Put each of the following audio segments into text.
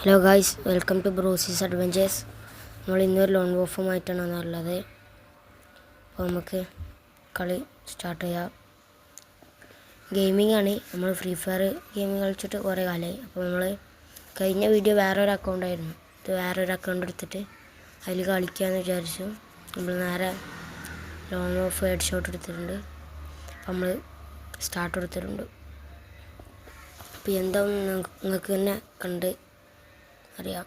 Hello guys, welcome to Bruce's adventures. നമ്മൾ ഇന്നൊരു loan വോഫുമായിട്ടാണ് വന്നുള്ളത്. അപ്പോൾ നമുക്ക് കളി സ്റ്റാർട്ട് ചെയ്യാം. ഗെയിമിംഗ് ആണ്. നമ്മൾ ഫ്രീ ഫയർ ഗെയിമിംഗ് കളിച്ചിട്ട് കുറേ കാലമായി. അപ്പോൾ നമ്മൾ കഴിഞ്ഞ വീഡിയോ വേറൊരു അക്കൗണ്ടായിരുന്നു. ഇത് വേറൊരു അക്കൗണ്ട് എടുത്തിട്ട് അതിൽ കളിക്കാമെന്ന് വിചാരിച്ചു. നമ്മൾ നേരെ ലോൺ വോഫ് ഹെഡ് ഷോട്ട് എടുത്തിട്ടുണ്ട്. അപ്പോൾ നമ്മൾ സ്റ്റാർട്ട് എടുത്തിട്ടുണ്ട്. അപ്പോൾ എന്താണെന്ന് നിങ്ങൾക്ക് തന്നെ കണ്ട് അറിയാം.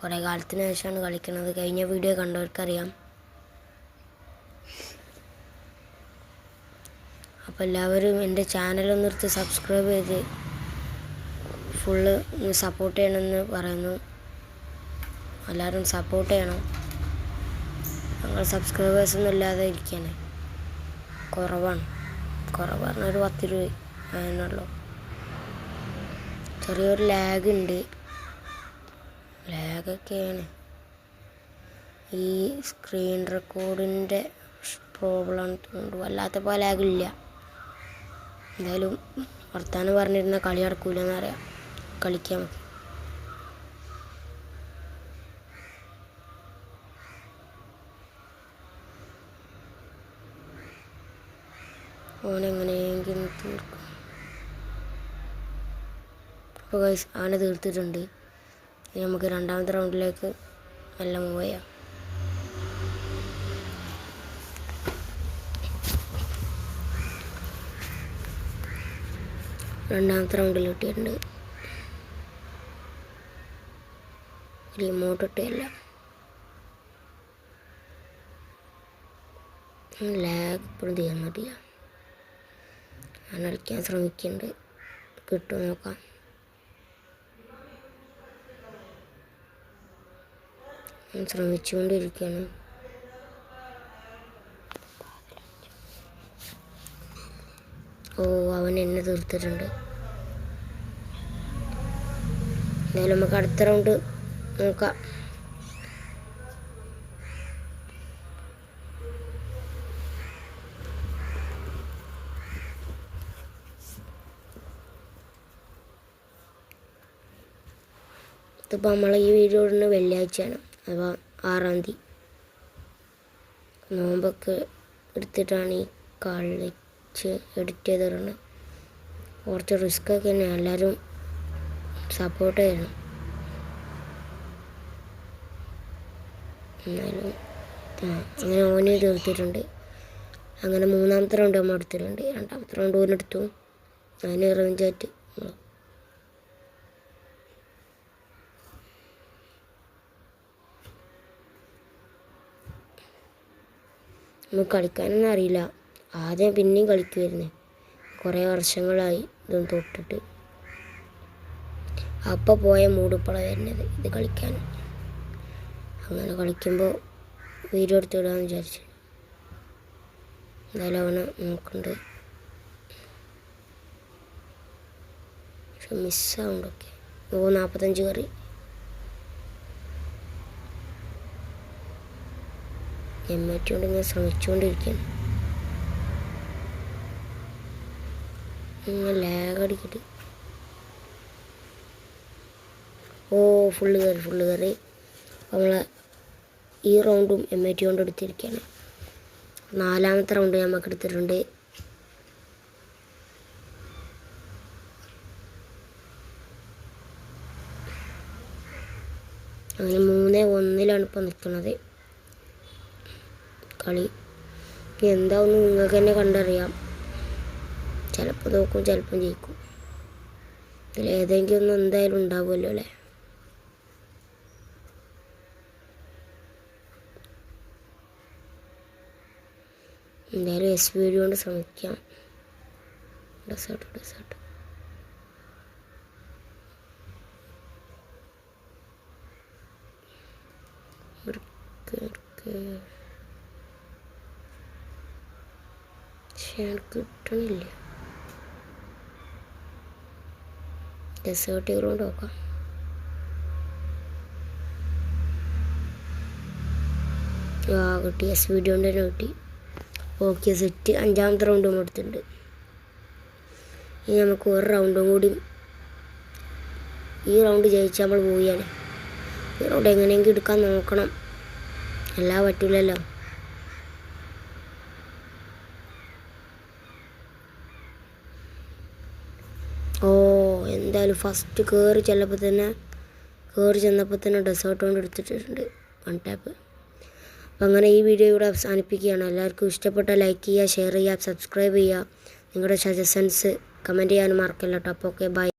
കുറേ കാലത്തിന് ശേഷമാണ് കളിക്കുന്നത്. കഴിഞ്ഞ വീഡിയോ കണ്ടവർക്കറിയാം. അപ്പോൾ എല്ലാവരും എൻ്റെ ചാനലൊന്ന് എടുത്ത് സബ്സ്ക്രൈബ് ചെയ്ത് ഫുള്ള് സപ്പോർട്ട് ചെയ്യണമെന്ന് പറയുന്നു. എല്ലാവരും സപ്പോർട്ട് ചെയ്യണം. ഞങ്ങൾ സബ്സ്ക്രൈബേഴ്സൊന്നും ഇല്ലാതെ ഇരിക്കുകയാണ്. കുറവാണ് ഒരു 10 രൂപ അതിനുള്ളൂ. ചെറിയൊരു ലാഗൊക്കെയാണ്. ഈ സ്ക്രീൻ റെക്കോർഡിൻ്റെ പ്രോബ്ലം കൊണ്ട് വല്ലാത്തപ്പോൾ ലാഗില്ല. എന്തായാലും വർത്താനം പറഞ്ഞിരുന്ന കളി നടക്കൂലെന്നറിയാം. കളിക്കാൻ മതി. ഓനെങ്ങനെയെങ്കിലും തീർക്കും. അപ്പോൾ ഗൈസ്, അവനെ തീർത്തിട്ടുണ്ട്. ഇനി നമുക്ക് രണ്ടാമത്തെ റൗണ്ടിലേക്ക് നല്ല മൂവ് ചെയ്യാം. രണ്ടാമത്തെ റൗണ്ടിൽ കിട്ടിയിട്ടുണ്ട്. റിമോട്ട് ഇട്ടല്ല, ലാഗ് ഇപ്പോഴും തീർന്നിട്ടില്ല. ഞാൻ കളിക്കാൻ ശ്രമിക്കുന്നുണ്ട്. കിട്ടുമോ നോക്കാം. ശ്രമിച്ചുകൊണ്ടിരിക്കുകയാണ്. അവൻ എന്നെ തീർത്തിട്ടുണ്ട്. എന്തായാലും നമുക്ക് അടുത്ത റൗണ്ട് നോക്കാം. ഇതിപ്പോൾ നമ്മൾ ഈ വീഡിയോ ഇടുന്ന വെള്ളിയാഴ്ചയാണ്. അഥവാ 6-ാം തീയതി. നോമ്പൊക്കെ എടുത്തിട്ടാണ് ഈ കളിച്ച് എഡിറ്റ് ചെയ്തിടുന്നത്. കുറച്ച് റിസ്ക്കൊക്കെ തന്നെ. എല്ലാവരും സപ്പോർട്ട് ചെയ്യണം. എന്നാലും അങ്ങനെ ഓന് തീർത്തിട്ടുണ്ട്. അങ്ങനെ മൂന്നാമത്തെ റൗണ്ട് നമ്മൾ എടുത്തിട്ടുണ്ട്. രണ്ടാമത്തെ റൗണ്ട് ഓനെടുത്തു. അതിന് റിവെഞ്ചായിട്ട് നമുക്ക് കളിക്കാനൊന്നും അറിയില്ല. ആദ്യം പിന്നെയും കളിക്കുമായിരുന്നു. കുറേ വർഷങ്ങളായി ഇതൊന്നും തൊട്ടിട്ട്. അപ്പം പോയ മൂടിപ്പള വരുന്നത് ഇത് കളിക്കാൻ. അങ്ങനെ കളിക്കുമ്പോൾ വീഡിയോ എടുത്ത് വിടാമെന്ന് വിചാരിച്ചു. എന്തായാലും അവനെ നോക്കുന്നുണ്ട്. പക്ഷെ മിസ്സാവുണ്ടൊക്കെ. 45 കറി. എമ്മറ്റുകൊണ്ട് ഇങ്ങനെ ശ്രമിച്ചുകൊണ്ടിരിക്കുകയാണ്. ഇങ്ങനെ ലാഗ് അടിക്കിട്ട്. ഫുള്ള് കയറി. നമ്മളെ ഈ റൗണ്ടും എമ്മറ്റി കൊണ്ട് എടുത്തിരിക്കുകയാണ്. 4-ാമത്തെ റൗണ്ട് നമുക്ക് എടുത്തിട്ടുണ്ട്. അങ്ങനെ 3-1 ഇപ്പോൾ നിൽക്കുന്നത് കളി. എന്താണെന്ന് നിങ്ങൾക്ക് തന്നെ കണ്ടറിയാം. ചിലപ്പോൾ തോക്കും, ചിലപ്പം ജയിക്കും. ഇതിലേതെങ്കിലും ഒന്നും എന്തായാലും ഉണ്ടാവുമല്ലോ അല്ലേ. എന്തായാലും SVD കൊണ്ട് ശ്രമിക്കാം. ഡെസേർട്ട് കിട്ടണില്ല. ഡെസേർട്ട് കൊണ്ട് നോക്കാം. കിട്ടി. SVD കൊണ്ട് തന്നെ കിട്ടി. Okay, set. 5-ാമത്തെ റൗണ്ടും കൊടുത്തിട്ടുണ്ട്. ഇനി നമുക്ക് ഒരു റൗണ്ടും കൂടി ഈ റൗണ്ട് ജയിച്ചാൽ നമ്മൾ പോവുകയാണ്. ഈ റൗണ്ട് എങ്ങനെയെങ്കിലും എടുക്കാൻ നോക്കണം, എല്ലാം പറ്റില്ലല്ലോ. എന്തായാലും ഫസ്റ്റ് കയറി ചെന്നപ്പോൾ തന്നെ ഡെസേർട്ട് കൊണ്ട് എടുത്തിട്ടുണ്ട് 1 ടാപ്പ്. അപ്പം അങ്ങനെ ഈ വീഡിയോ ഇവിടെ അവസാനിപ്പിക്കുകയാണ്. എല്ലാവർക്കും ഇഷ്ടപ്പെട്ട ലൈക്ക് ചെയ്യുക, ഷെയർ ചെയ്യുക, സബ്സ്ക്രൈബ് ചെയ്യുക. നിങ്ങളുടെ സജഷൻസ് കമൻറ്റ് ചെയ്യാനും മറക്കല്ല കേട്ടോ. അപ്പോൾ ഓക്കെ, ബൈ.